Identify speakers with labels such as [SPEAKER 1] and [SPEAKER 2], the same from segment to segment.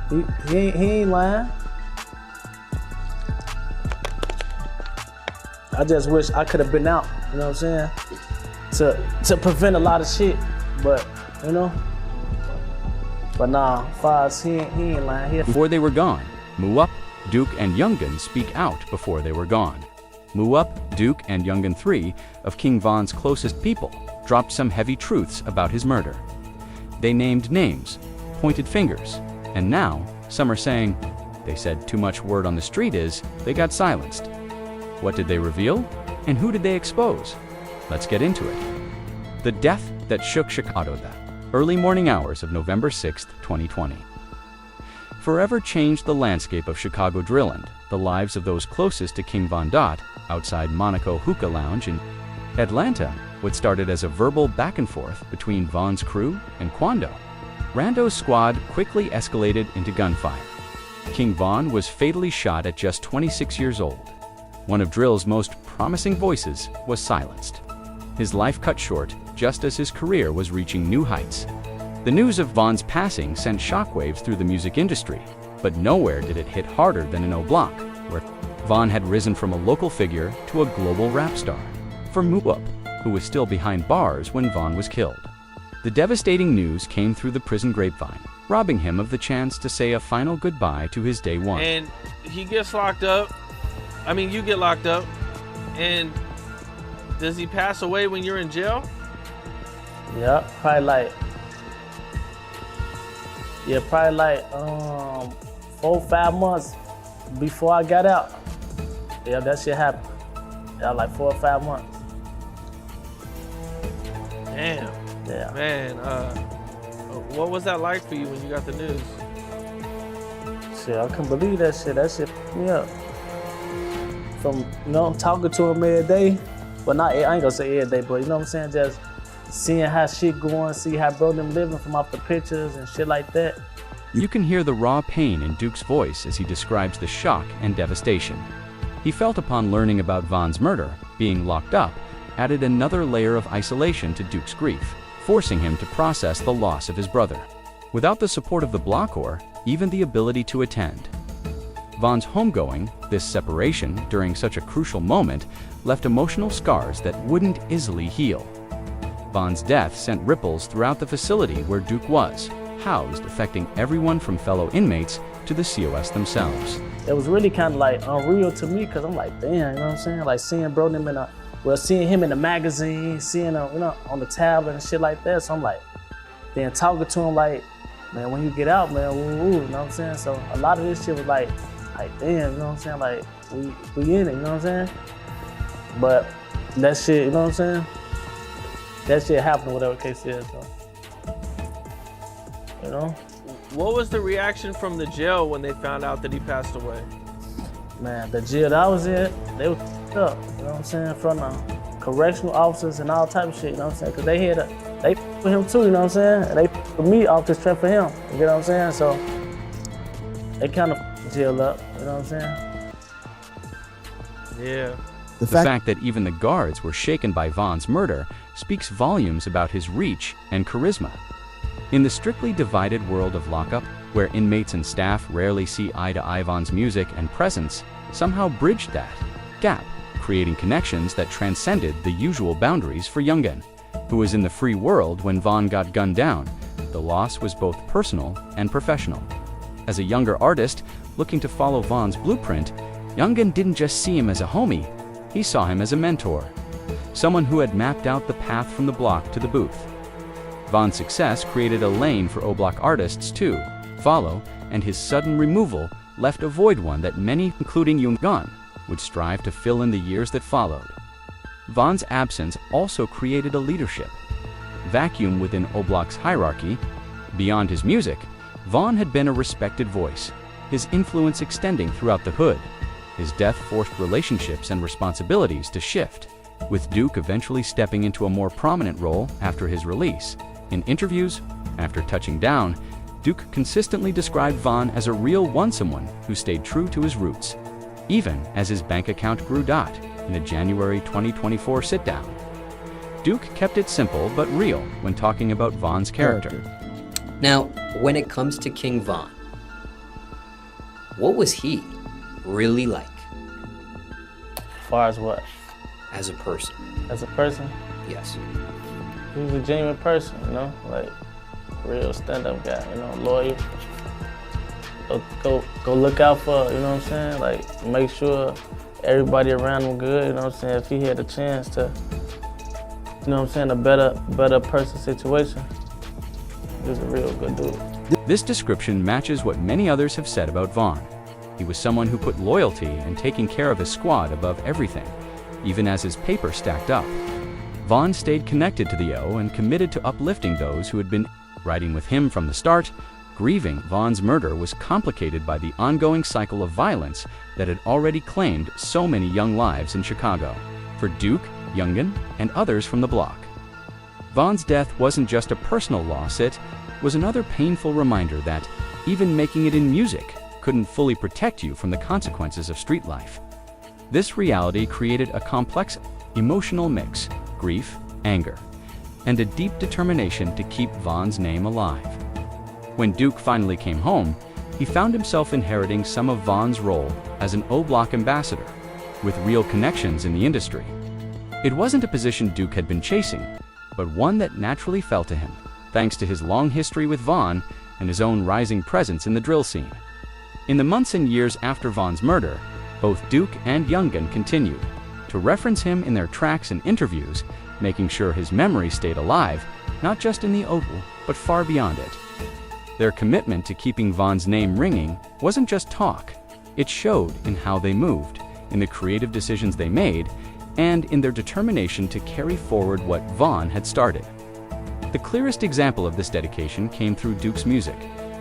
[SPEAKER 1] He ain't lying. I just wish I could have been out, you know what I'm saying? To prevent a lot of shit, but, you know? But nah, Foz, he ain't lying.
[SPEAKER 2] Before they were gone, Munna Duke and Youngin speak out before they were gone. Munna Duke and Youngin, three of King Von's closest people, dropped some heavy truths about his murder. They named names, pointed fingers, and now some are saying they said too much word on the street is they got silenced. What did they reveal? And who did they expose? Let's get into it. The death that shook Chicago, the early morning hours of November 6, 2020. Forever changed the landscape of Chicago Drillland, the lives of those closest to King Von Dot, outside Monaco Hookah Lounge in Atlanta. What started as a verbal back and forth between Von's crew and Quando, Rando's squad quickly escalated into gunfire. King Von was fatally shot at just 26 years old. One of Drill's most promising voices was silenced. His life cut short just as his career was reaching new heights. The news of Von's passing sent shockwaves through the music industry, but nowhere did it hit harder than in O Block, where Von had risen from a local figure to a global rap star. For Munna, who was still behind bars when Von was killed. The devastating news came through the prison grapevine, robbing him of the chance to say a final goodbye to his day one.
[SPEAKER 3] And he gets locked up. I mean, you get locked up. And does he pass away when you're in jail?
[SPEAKER 1] Yeah, probably like 4 or 5 months before I got out. Yeah, that shit happened. Yeah, like 4 or 5 months.
[SPEAKER 3] Damn.
[SPEAKER 1] Yeah.
[SPEAKER 3] Man, what was that like for you when you got the news?
[SPEAKER 1] Shit, I couldn't believe that shit. That shit fucked me up. From, talking to him every day, but not, I ain't gonna say every day, but you know what I'm saying? Just seeing how shit going, see how bro them living from off the pictures and shit like that.
[SPEAKER 2] You can hear the raw pain in Duke's voice as he describes the shock and devastation. He felt upon learning about Von's murder, being locked up, added another layer of isolation to Duke's grief, forcing him to process the loss of his brother. Without the support of the block or even the ability to attend. Von's homegoing, this separation during such a crucial moment, left emotional scars that wouldn't easily heal. Von's death sent ripples throughout the facility where Duke was housed, affecting everyone from fellow inmates to the COS themselves.
[SPEAKER 1] It was really kind of like unreal to me because I'm like, damn, you know what I'm saying? Like seeing bro them seeing him in the magazine, seeing him, on the tablet and shit like that. So I'm like, then talking to him like, man, when you get out, man, woo, you know what I'm saying? So a lot of this shit was like, damn, you know what I'm saying? Like, we in it, you know what I'm saying? But that shit, you know what I'm saying? That shit happened, whatever the case is, so. You know?
[SPEAKER 3] What was the reaction from the jail when they found out that he passed away?
[SPEAKER 1] Man, the jail that I was in, they was up, you know what I'm saying? From the correctional officers and all type of shit, you know what I'm saying? Cause they with him too, you know what I'm saying? And they with me off the strength for him, you know what I'm saying? So they kind of jail up, you know what I'm saying?
[SPEAKER 3] Yeah.
[SPEAKER 2] The fact that even the guards were shaken by Von's murder speaks volumes about his reach and charisma. In the strictly divided world of lockup, where inmates and staff rarely see eye to eye, Von's music and presence somehow bridged that gap, creating connections that transcended the usual boundaries for Youngin, who was in the free world when Von got gunned down. The loss was both personal and professional. As a younger artist looking to follow Von's blueprint, Youngin didn't just see him as a homie, he saw him as a mentor, someone who had mapped out the path from the block to the booth. Von's success created a lane for O Block artists to follow, and his sudden removal left a void, one that many, including Youngin, would strive to fill in the years that followed. Von's absence also created a leadership vacuum within O Block's hierarchy. Beyond his music, Von had been a respected voice, his influence extending throughout the hood. His death forced relationships and responsibilities to shift, with Duke eventually stepping into a more prominent role after his release. In interviews, after touching down, Duke consistently described Von as a real one, someone who stayed true to his roots, even as his bank account grew. In a January 2024 sit-down, Duke kept it simple but real when talking about Von's character.
[SPEAKER 4] Now, when it comes to King Von, What was he really like
[SPEAKER 1] As far as what?
[SPEAKER 4] as a person?
[SPEAKER 1] As a person,
[SPEAKER 4] Yes.
[SPEAKER 1] he was a genuine person, you know, like real stand-up guy, you know, loyal. Go look out for, you know what I'm saying? Like make sure everybody around him good, you know what I'm saying? If he had a chance to, you know what I'm saying, a better person situation, he was a real good dude.
[SPEAKER 2] This description matches what many others have said about Vaughn. He was someone who put loyalty and taking care of his squad above everything, even as his paper stacked up. Vaughn stayed connected to the O and committed to uplifting those who had been riding with him from the start. Grieving Vaughn's murder was complicated by the ongoing cycle of violence that had already claimed so many young lives in Chicago. For Duke, Youngin, and others from the block, Vaughn's death wasn't just a personal loss, it was another painful reminder that even making it in music couldn't fully protect you from the consequences of street life. This reality created a complex emotional mix: grief, anger, and a deep determination to keep Vaughn's name alive. When Duke finally came home, he found himself inheriting some of Vaughn's role as an O-Block ambassador, with real connections in the industry. It wasn't a position Duke had been chasing, but one that naturally fell to him, thanks to his long history with Vaughn and his own rising presence in the drill scene. In the months and years after Vaughn's murder, both Duke and Youngin continued to reference him in their tracks and interviews, making sure his memory stayed alive, not just in the Oval, but far beyond it. Their commitment to keeping Vaughn's name ringing wasn't just talk. It showed in how they moved, in the creative decisions they made, and in their determination to carry forward what Vaughn had started. The clearest example of this dedication came through Duke's music,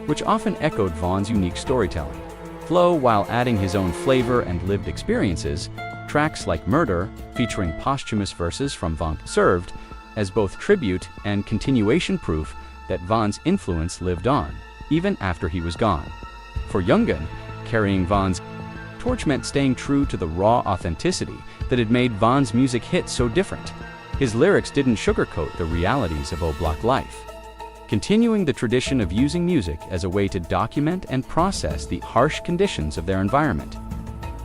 [SPEAKER 2] which often echoed Vaughn's unique storytelling flow while adding his own flavor and lived experiences. Tracks like Murder, featuring posthumous verses from Vaughn, served as both tribute and continuation proof that Vaughn's influence lived on, even after he was gone. For Youngin, carrying Vaughn's torch meant staying true to the raw authenticity that had made Vaughn's music hit so different. His lyrics didn't sugarcoat the realities of O-Block life, continuing the tradition of using music as a way to document and process the harsh conditions of their environment.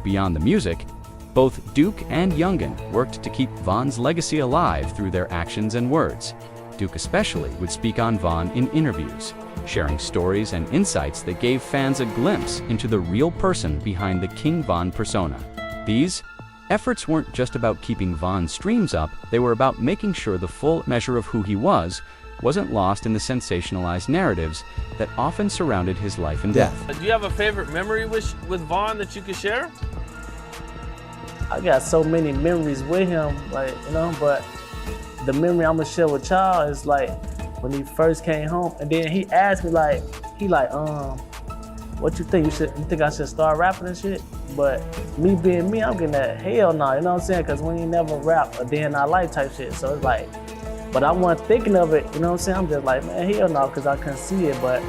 [SPEAKER 2] Beyond the music, both Duke and Youngin worked to keep Vaughn's legacy alive through their actions and words. Duke especially would speak on Vaughn in interviews, sharing stories and insights that gave fans a glimpse into the real person behind the King Vaughn persona. These efforts weren't just about keeping Vaughn's streams up, they were about making sure the full measure of who he wasn't lost in the sensationalized narratives that often surrounded his life and death.
[SPEAKER 3] Do you have a favorite memory with Vaughn that you could share?
[SPEAKER 1] I got so many memories with him, like, you know, but the memory I'm gonna share with y'all is like when he first came home, and then he asked me what you think? You think I should start rapping and shit? But me being me, I'm getting that hell no, you know what I'm saying? Cause we ain't never rap a day in our life type shit. So it's like, but I wasn't thinking of it, you know what I'm saying? I'm just like, man, hell no, cause I couldn't see it, but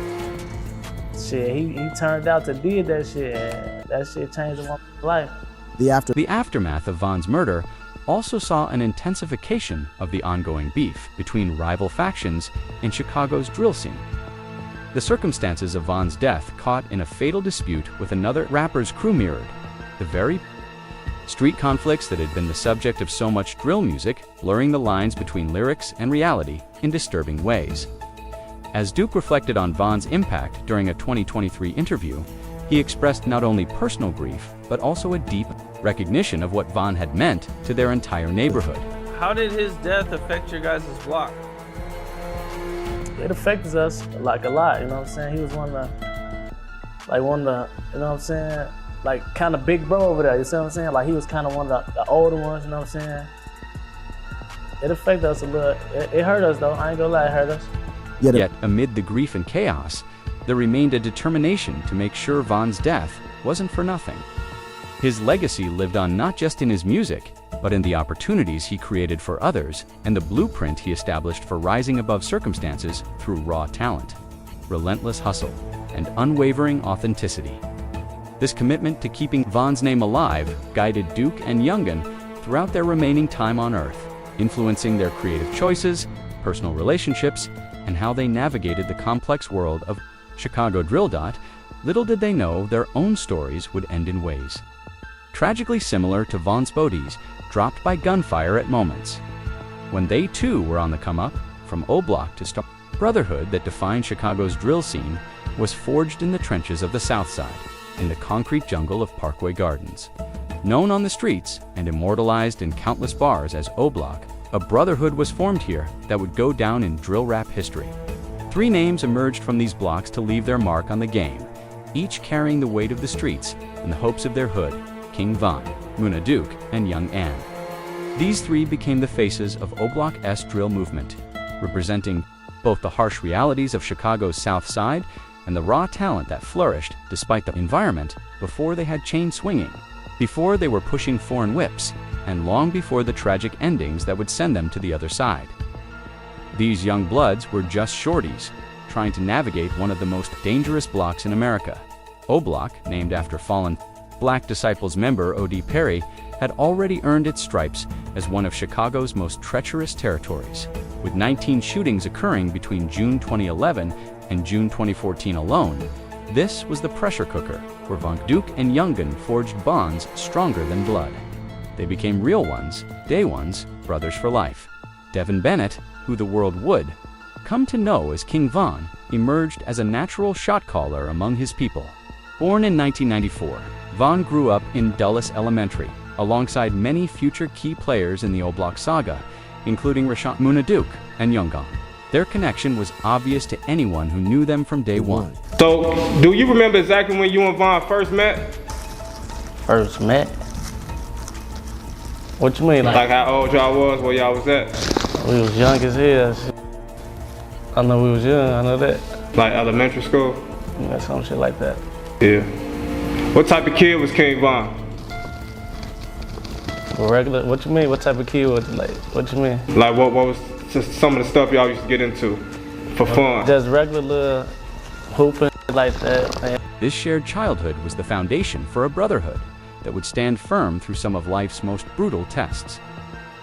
[SPEAKER 1] shit, he turned out to did that shit, and that shit changed my life.
[SPEAKER 2] The aftermath of Vaughn's murder also saw an intensification of the ongoing beef between rival factions in Chicago's drill scene. The circumstances of Vaughn's death caught in a fatal dispute with another rapper's crew mirrored the very street conflicts that had been the subject of so much drill music, blurring the lines between lyrics and reality in disturbing ways. As Duke reflected on Vaughn's impact during a 2023 interview, he expressed not only personal grief, but also a deep recognition of what Vaughn had meant to their entire neighborhood.
[SPEAKER 3] How did his death affect your guys' block?
[SPEAKER 1] It affected us like a lot, you know what I'm saying? He was one of the, you know what I'm saying? Like kind of big bro over there, you see what I'm saying? Like he was kind of one of the older ones, you know what I'm saying? It affected us a little. It hurt us though, I ain't gonna lie, it hurt us.
[SPEAKER 2] Yet amid the grief and chaos, there remained a determination to make sure Vaughn's death wasn't for nothing. His legacy lived on not just in his music, but in the opportunities he created for others and the blueprint he established for rising above circumstances through raw talent, relentless hustle, and unwavering authenticity. This commitment to keeping Vaughn's name alive guided Duke and Youngin throughout their remaining time on Earth, influencing their creative choices, personal relationships, and how they navigated the complex world of Chicago drill. Little did they know their own stories would end in ways tragically similar to Von's bodies, dropped by gunfire at moments. When they too were on the come-up, from O-Block to Star, brotherhood that defined Chicago's drill scene was forged in the trenches of the South Side, in the concrete jungle of Parkway Gardens. Known on the streets and immortalized in countless bars as O-Block, a brotherhood was formed here that would go down in drill rap history. 3 names emerged from these blocks to leave their mark on the game, each carrying the weight of the streets and the hopes of their hood: King Von, Munna Duke, and Young Ann. These 3 became the faces of O-Block's drill movement, representing both the harsh realities of Chicago's South Side and the raw talent that flourished despite the environment before they had chain swinging, before they were pushing foreign whips, and long before the tragic endings that would send them to the other side. These young bloods were just shorties, trying to navigate one of the most dangerous blocks in America. O-Block, named after fallen Black Disciples member O.D. Perry, had already earned its stripes as one of Chicago's most treacherous territories, with 19 shootings occurring between June 2011 and June 2014 alone. This was the pressure cooker where Munna Duke and Youngin forged bonds stronger than blood. They became real ones, day ones, brothers for life. Devin Bennett, who the world would come to know as King Von, emerged as a natural shot caller among his people. Born in 1994, Von grew up in Dulles Elementary, alongside many future key players in the O-Block saga, including Munna Duke and Youngin. Their connection was obvious to anyone who knew them from day one.
[SPEAKER 5] So, do you remember exactly when you and Von first met?
[SPEAKER 1] First met? What you mean?
[SPEAKER 5] Like how old y'all was, where y'all was at?
[SPEAKER 1] We was young as hell. I know we was young, I know that.
[SPEAKER 5] Like elementary school?
[SPEAKER 1] Yeah, some shit like that.
[SPEAKER 5] Yeah. What type of kid was King Von?
[SPEAKER 1] Regular, what you mean? What type of kid was it? Like, what you mean?
[SPEAKER 5] Like what was just some of the stuff y'all used to get into for fun?
[SPEAKER 1] Just regular little hooping like that, man.
[SPEAKER 2] This shared childhood was the foundation for a brotherhood that would stand firm through some of life's most brutal tests.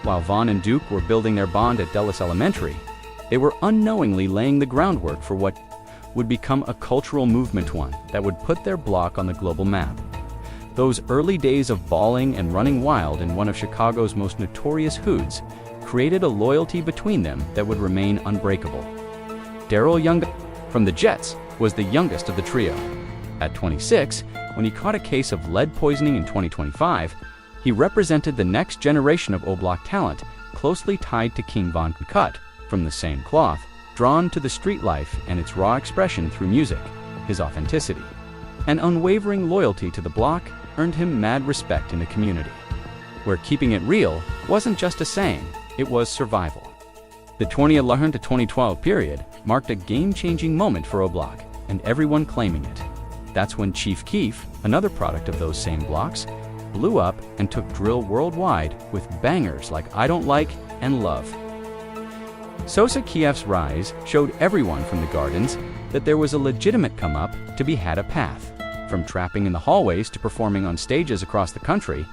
[SPEAKER 2] While Von and Duke were building their bond at Dulles Elementary, they were unknowingly laying the groundwork for what would become a cultural movement, one that would put their block on the global map. Those early days of bawling and running wild in one of Chicago's most notorious hoods created a loyalty between them that would remain unbreakable. Daryl Young from the Jets was the youngest of the trio. At 26, when he caught a case of lead poisoning in 2025, he represented the next generation of O-Block talent closely tied to King Von, cut from the same cloth, drawn to the street life and its raw expression through music. His authenticity and unwavering loyalty to the block earned him mad respect in the community, where keeping it real wasn't just a saying, it was survival. The 2011 to 2012 period marked a game-changing moment for O-Block, and everyone claiming it. That's when Chief Keef, another product of those same blocks, blew up and took drill worldwide with bangers like I Don't Like and Love. Sosa Kief's rise showed everyone from the Gardens that there was a legitimate come-up to be had a path. From trapping in the hallways to performing on stages across the country,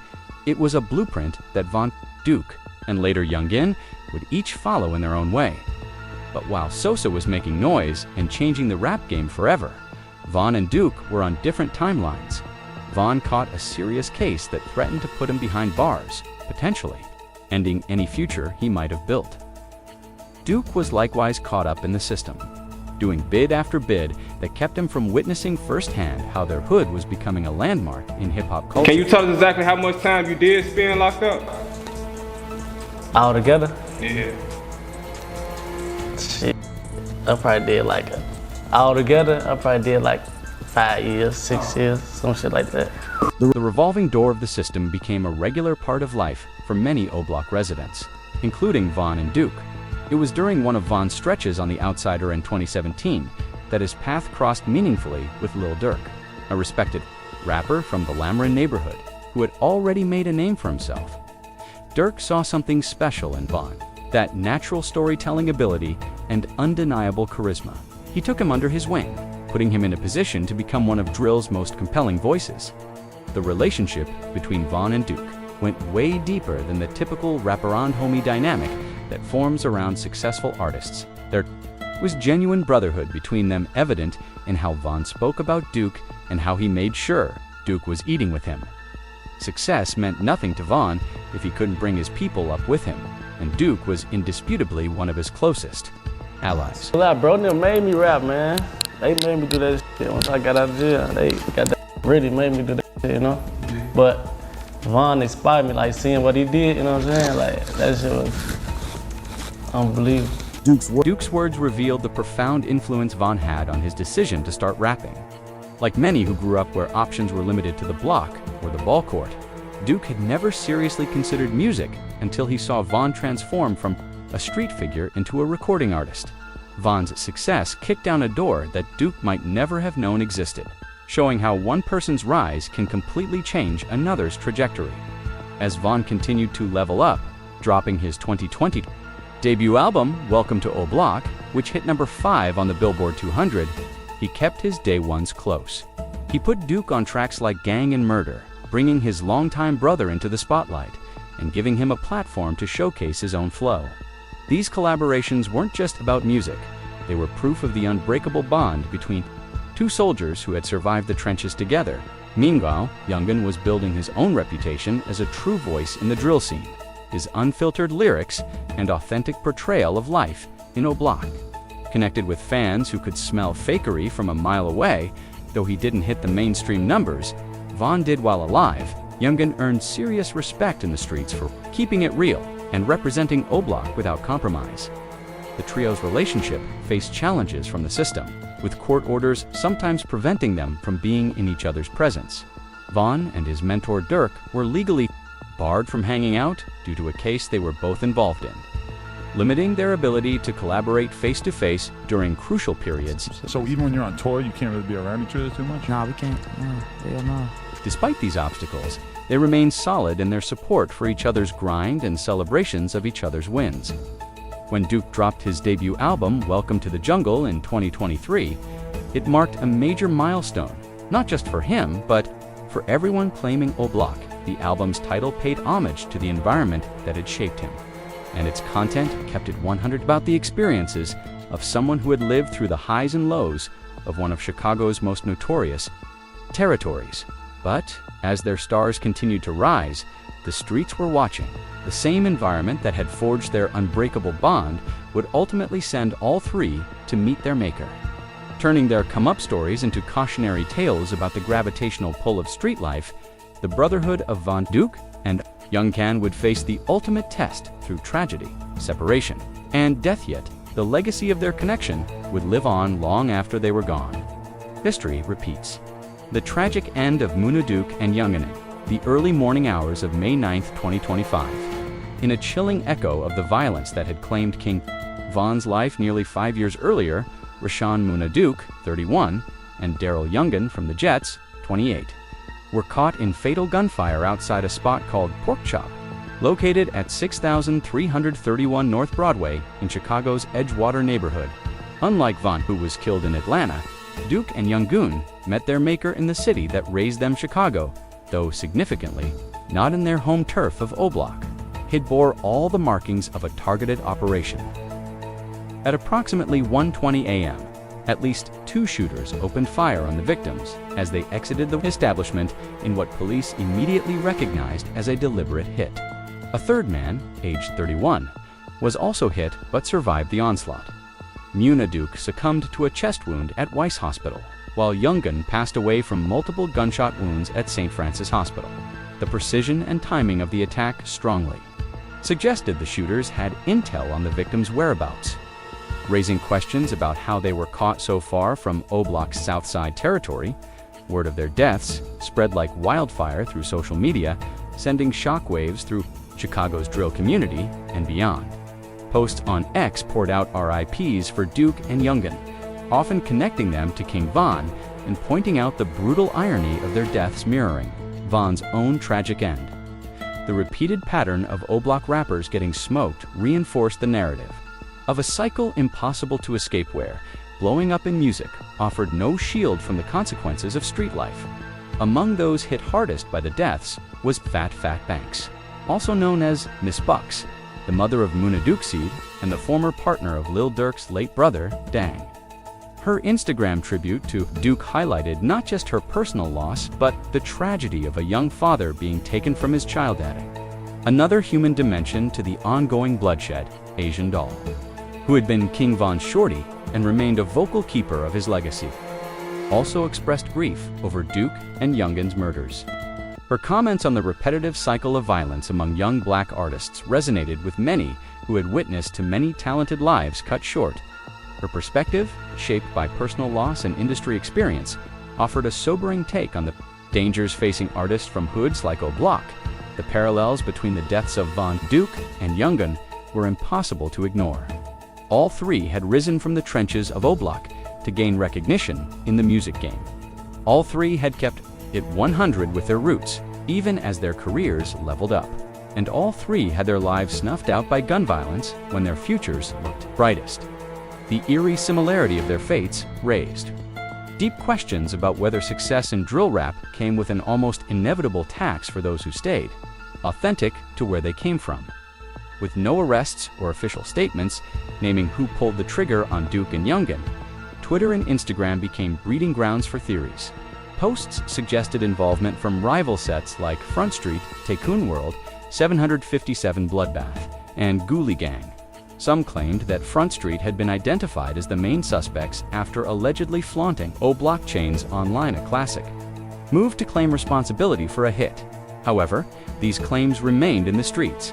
[SPEAKER 2] it was a blueprint that Von, Duke, and later Youngin would each follow in their own way. But while Sosa was making noise and changing the rap game forever, Von and Duke were on different timelines. Von caught a serious case that threatened to put him behind bars, potentially ending any future he might have built. Duke was likewise caught up in the system, doing bid after bid that kept him from witnessing firsthand how their hood was becoming a landmark in hip-hop culture.
[SPEAKER 5] Can you tell us exactly how much time you did spend locked up?
[SPEAKER 1] All together?
[SPEAKER 5] Yeah.
[SPEAKER 1] Shit, I probably did like all together, I probably did like 5 years, 6 years, some shit like that.
[SPEAKER 2] The revolving door of the system became a regular part of life for many O-Block residents, including Von and Duke. It was during one of Von's stretches on The Outsider in 2017 that his path crossed meaningfully with Lil Durk, a respected rapper from the Lamoureux neighborhood who had already made a name for himself. Durk saw something special in Von, that natural storytelling ability and undeniable charisma. He took him under his wing, putting him in a position to become one of drill's most compelling voices. The relationship between Von and Duke went way deeper than the typical wraparound homie dynamic that forms around successful artists. There was genuine brotherhood between them, evident in how Von spoke about Duke and how he made sure Duke was eating with him. Success meant nothing to Von if he couldn't bring his people up with him, and Duke was indisputably one of his closest allies.
[SPEAKER 1] Bro, they made me rap, man. They made me do that shit. Once I got out of jail, they got that ready, made me do that shit, you know? But Von inspired me, like seeing what he did, you know what I'm saying? Like, that shit was unbelievable.
[SPEAKER 2] Duke's words revealed the profound influence Von had on his decision to start rapping. Like many who grew up where options were limited to the block or the ball court, Duke had never seriously considered music until he saw Von transform from a street figure into a recording artist. Von's success kicked down a door that Duke might never have known existed, showing how one person's rise can completely change another's trajectory. As Von continued to level up, dropping his 2020 debut album, Welcome to O Block, which hit number 5 on the Billboard 200, he kept his day ones close. He put Duke on tracks like Gang and Murder, bringing his longtime brother into the spotlight and giving him a platform to showcase his own flow. These collaborations weren't just about music, they were proof of the unbreakable bond between two soldiers who had survived the trenches together. Meanwhile, Youngin was building his own reputation as a true voice in the drill scene. His unfiltered lyrics and authentic portrayal of life in O Block connected with fans who could smell fakery from a mile away. Though he didn't hit the mainstream numbers Von did while alive, Youngin earned serious respect in the streets for keeping it real and representing O Block without compromise. The trio's relationship faced challenges from the system, with court orders sometimes preventing them from being in each other's presence. Von and his mentor Dirk were legally barred from hanging out due to a case they were both involved in, limiting their ability to collaborate face-to-face during crucial periods.
[SPEAKER 6] So even when you're on tour, you can't really be around each other too much?
[SPEAKER 1] Nah, we can't. No, hell no.
[SPEAKER 2] Despite these obstacles, they remained solid in their support for each other's grind and celebrations of each other's wins. When Duke dropped his debut album, Welcome to the Jungle, in 2023, it marked a major milestone, not just for him, but for everyone claiming O Block. The album's title paid homage to the environment that had shaped him, and its content kept it 100 about the experiences of someone who had lived through the highs and lows of one of Chicago's most notorious territories. But as their stars continued to rise, the streets were watching. The same environment that had forged their unbreakable bond would ultimately send all three to meet their maker, turning their come-up stories into cautionary tales about the gravitational pull of street life. The brotherhood of Von Duke and Youngin would face the ultimate test through tragedy, separation, and death, yet the legacy of their connection would live on long after they were gone. History repeats. The tragic end of Munna Duke and Youngin, the early morning hours of May 9, 2025. In a chilling echo of the violence that had claimed King Von's life nearly 5 years earlier, Rashawn Munna Duke, 31, and Daryl Youngin from the Jets, 28. were caught in fatal gunfire outside a spot called Pork Chop, located at 6331 North Broadway in Chicago's Edgewater neighborhood. Unlike Von, who was killed in Atlanta, Duke and Youngin met their maker in the city that raised them, Chicago, though significantly, not in their home turf of O Block. It bore all the markings of a targeted operation. At approximately 1:20 a.m., at least 2 shooters opened fire on the victims as they exited the establishment in what police immediately recognized as a deliberate hit. A third man, aged 31, was also hit but survived the onslaught. Munna Duke succumbed to a chest wound at Weiss Hospital, while Youngin passed away from multiple gunshot wounds at St. Francis Hospital. The precision and timing of the attack strongly suggested the shooters had intel on the victims' whereabouts, raising questions about how they were caught so far from O Block's South Side territory. Word of their deaths spread like wildfire through social media, sending shockwaves through Chicago's drill community and beyond. Posts on X poured out RIPs for Duke and Youngin, often connecting them to King Von and pointing out the brutal irony of their deaths mirroring Von's own tragic end. The repeated pattern of O Block rappers getting smoked reinforced the narrative of a cycle impossible to escape, where blowing up in music offered no shield from the consequences of street life. Among those hit hardest by the deaths was Fat Banks, also known as Miss Bucks, the mother of Munna Duke Seed and the former partner of Lil Durk's late brother, Dang. Her Instagram tribute to Duke highlighted not just her personal loss, but the tragedy of a young father being taken from his child, adding, "Another human dimension to the ongoing bloodshed, Asian Doll," who had been King Von's shorty and remained a vocal keeper of his legacy, also expressed grief over Duke and Youngin's murders. Her comments on the repetitive cycle of violence among young black artists resonated with many who had witnessed too many talented lives cut short. Her perspective, shaped by personal loss and industry experience, offered a sobering take on the dangers facing artists from hoods like O Block. The parallels between the deaths of Von, Duke, and Youngin were impossible to ignore. All three had risen from the trenches of O Block to gain recognition in the music game. All three had kept it 100 with their roots, even as their careers leveled up. And all three had their lives snuffed out by gun violence when their futures looked brightest. The eerie similarity of their fates raised deep questions about whether success in drill rap came with an almost inevitable tax for those who stayed, authentic to where they came from. With no arrests or official statements naming who pulled the trigger on Duke and Youngin, Twitter and Instagram became breeding grounds for theories. Posts suggested involvement from rival sets like Front Street, Tycoon World, 757 Bloodbath, and Ghoulie Gang. Some claimed that Front Street had been identified as the main suspects after allegedly flaunting O Blockchain's Online a Classic, moved to claim responsibility for a hit. However, these claims remained in the streets,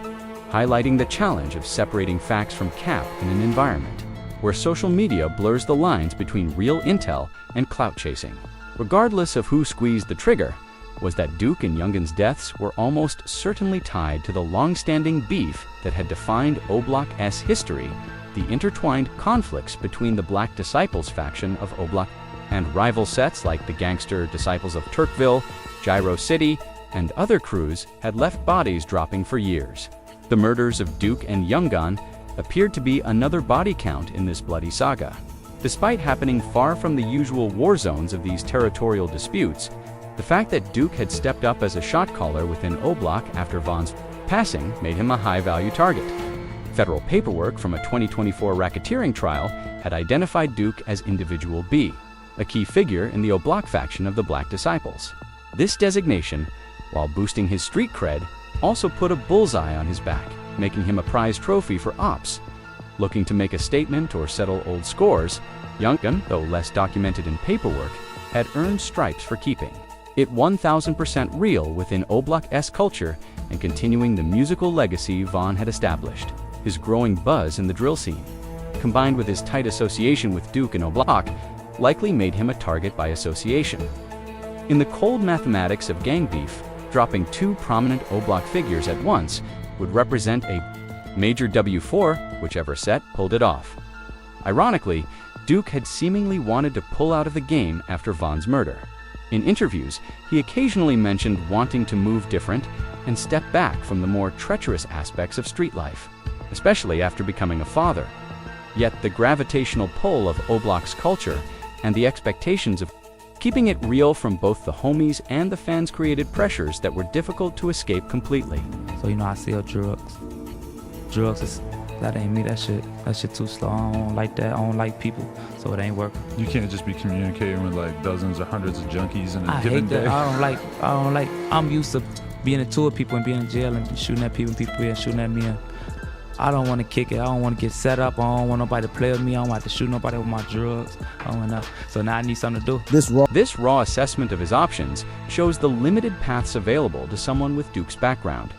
[SPEAKER 2] highlighting the challenge of separating facts from cap in an environment where social media blurs the lines between real intel and clout chasing. Regardless of who squeezed the trigger, was that Duke and Youngin's deaths were almost certainly tied to the long-standing beef that had defined O Block's history, the intertwined conflicts between the Black Disciples faction of O Block and rival sets like the Gangster Disciples of Turkville, Gyro City, and other crews had left bodies dropping for years. The murders of Duke and Youngin appeared to be another body count in this bloody saga. Despite happening far from the usual war zones of these territorial disputes, the fact that Duke had stepped up as a shot caller within O Block after Von's passing made him a high-value target. Federal paperwork from a 2024 racketeering trial had identified Duke as Individual B, a key figure in the O Block faction of the Black Disciples. This designation, while boosting his street cred, also put a bullseye on his back, making him a prize trophy for ops. Looking to make a statement or settle old scores, Youngin, though less documented in paperwork, had earned stripes for keeping it 1000% real within O Block's culture and continuing the musical legacy Von had established. His growing buzz in the drill scene, combined with his tight association with Duke and O Block, likely made him a target by association. In the cold mathematics of gang beef, dropping two prominent O Block figures at once would represent a major W4, whichever set pulled it off. Ironically, Duke had seemingly wanted to pull out of the game after Von's murder. In interviews, he occasionally mentioned wanting to move different and step back from the more treacherous aspects of street life, especially after becoming a father. Yet the gravitational pull of O Block's culture and the expectations of keeping it real from both the homies and the fans created pressures that were difficult to escape completely.
[SPEAKER 7] So, I sell drugs. That ain't me, that shit too slow. I don't like that, I don't like people, so it ain't working.
[SPEAKER 6] You can't just be communicating with like dozens or hundreds of junkies in a
[SPEAKER 7] I
[SPEAKER 6] given
[SPEAKER 7] hate that.
[SPEAKER 6] day.
[SPEAKER 7] I don't like, I'm used to being in tour people and being in jail and shooting at people and people here shooting at me. And I don't want to kick it, I don't want to get set up, I don't want nobody to play with me, I don't want to shoot nobody with my drugs. I don't want that. So now I need something to do.
[SPEAKER 2] This raw assessment of his options shows the limited paths available to someone with Duke's background.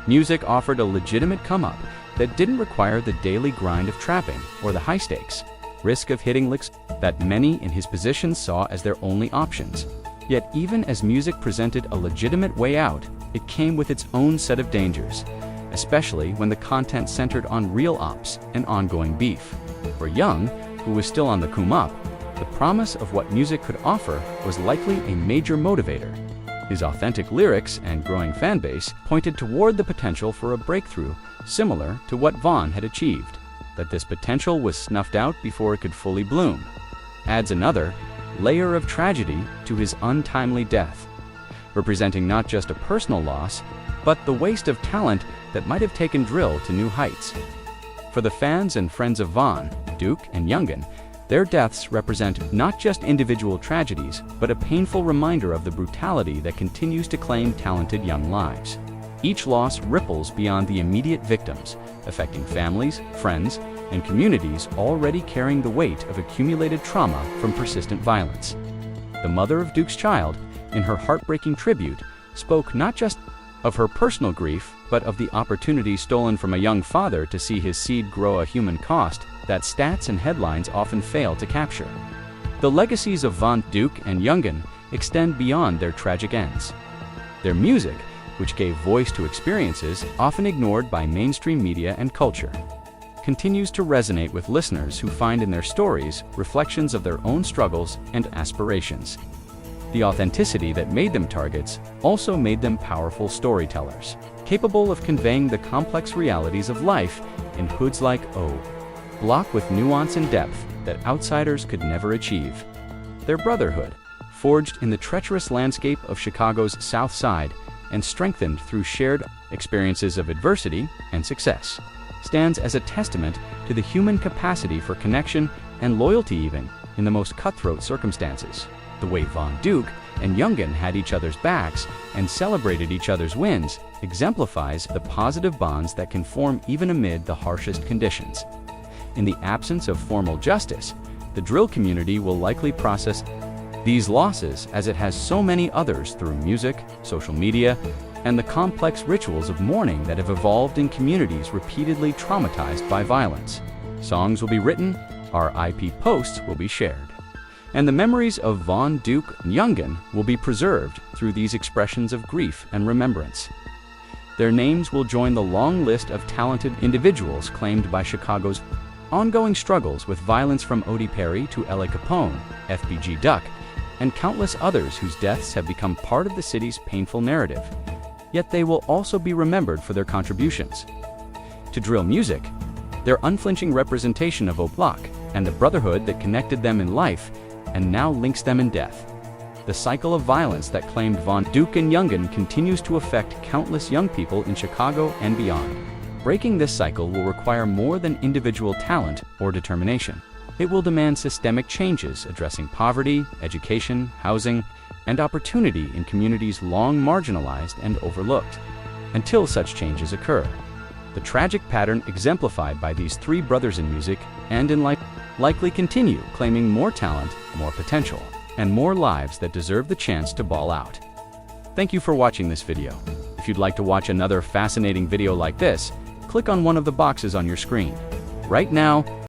[SPEAKER 2] Music offered a legitimate come-up that didn't require the daily grind of trapping or the high stakes risk of hitting licks that many in his position saw as their only options. Yet even as music presented a legitimate way out, it came with its own set of dangers, especially when the content centered on real ops and ongoing beef. For Young, who was still on the come up, the promise of what music could offer was likely a major motivator. His authentic lyrics and growing fan base pointed toward the potential for a breakthrough similar to what Von had achieved. That this potential was snuffed out before it could fully bloom adds another layer of tragedy to his untimely death, representing not just a personal loss, but the waste of talent that might have taken drill to new heights. For the fans and friends of Von, Duke, and Youngin, Their deaths represent not just individual tragedies, but a painful reminder of the brutality that continues to claim talented young lives. Each loss ripples beyond the immediate victims, affecting families, friends, and communities already carrying the weight of accumulated trauma from persistent violence. The mother of Duke's child, in her heartbreaking tribute, spoke not just of her personal grief, but of the opportunity stolen from a young father to see his seed grow a human cost that stats and headlines often fail to capture. The legacies of Munna Duke and Youngin extend beyond their tragic ends. Their music, which gave voice to experiences often ignored by mainstream media and culture, continues to resonate with listeners who find in their stories reflections of their own struggles and aspirations. The authenticity that made them targets also made them powerful storytellers, capable of conveying the complex realities of life in hoods like O Block with nuance and depth that outsiders could never achieve. Their brotherhood, forged in the treacherous landscape of Chicago's South Side and strengthened through shared experiences of adversity and success, stands as a testament to the human capacity for connection and loyalty even in the most cutthroat circumstances. The way Munna Duke and Youngin had each other's backs and celebrated each other's wins exemplifies the positive bonds that can form even amid the harshest conditions. In the absence of formal justice, the drill community will likely process these losses as it has so many others through music, social media, and the complex rituals of mourning that have evolved in communities repeatedly traumatized by violence. Songs will be written, RIP posts will be shared, and the memories of Munna Duke and Youngin will be preserved through these expressions of grief and remembrance. Their names will join the long list of talented individuals claimed by Chicago's ongoing struggles with violence, from Odie Perry to L.A. Capone, FBG Duck, and countless others whose deaths have become part of the city's painful narrative. Yet they will also be remembered for their contributions to drill music, their unflinching representation of O Block, and the brotherhood that connected them in life and now links them in death. The cycle of violence that claimed Munna Duke and Youngin continues to affect countless young people in Chicago and beyond. Breaking this cycle will require more than individual talent or determination. It will demand systemic changes addressing poverty, education, housing, and opportunity in communities long marginalized and overlooked. Until such changes occur, the tragic pattern exemplified by these three brothers in music and in life likely continue, claiming more talent, more potential, and more lives that deserve the chance to ball out. Thank you for watching this video. If you'd like to watch another fascinating video like this, click on one of the boxes on your screen. Right now,